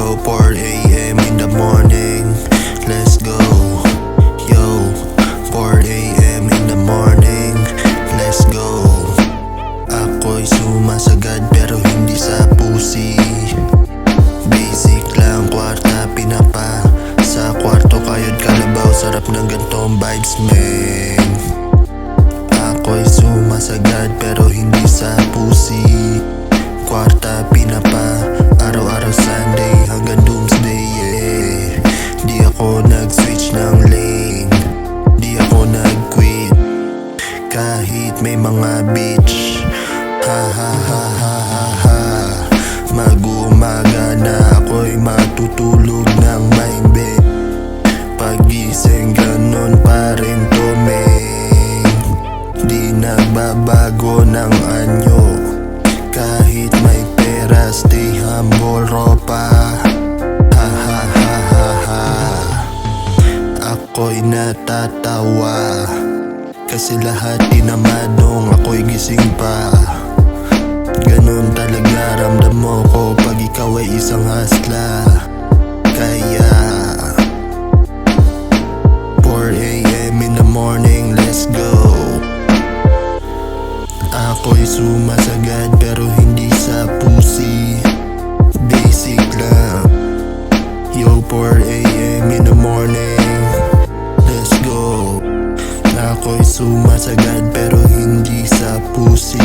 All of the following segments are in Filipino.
Yo, 4 a.m. in the morning, let's go. Yo, 4 a.m. in the morning, let's go. Ako'y sumasagad pero hindi sa pusi. Basic lang, kwarta pinapa. Sa kwarto kayod kalabaw, sarap ng gantong vibes, man. Ako'y sumasagad pero hindi sa pusi. Kwarta pinapa, araw-araw Sunday hanggang doomsday, yeah. Di ako nag-switch ng lane, di ako nag-quit kahit may mga bitch. Ha ha ha ha ha ha. Mag-umaga na ako'y matutulog ng maimbe. Pag-gising ganun pa rin to, men. Di nagbabago ng anyo. Kahit may pera, stay humble, ropa. Ha ha ha ha ha. Ako'y natatawa kasi lahat tinamadong ako'y gising pa. Ganun talaga ramdam mo ko pag ikaw ay isang hasla. Kaya 4 a.m. in the morning, let's go. Ako'y sumasagad pero hindi sa pusi. Basic lang. Yo, 4 a.m. in the morning, let's go. Ako'y sumasagad pero hindi sa pusi.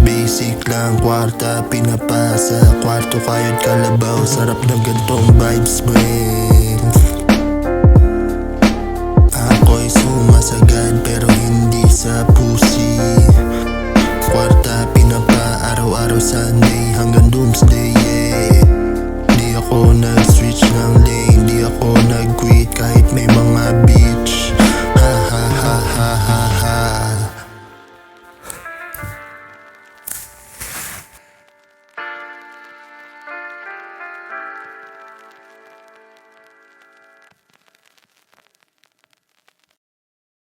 Basic lang, kwarta pinapasa. Kwarto kayod kalabaw, sarap ng gantong vibes, man. Ako'y sumasagad pero hindi sa pusi. Kwarta pinapa, araw-araw Sunday hanggang doomsday, yeah. Di ako nag-switch ng lane, di ako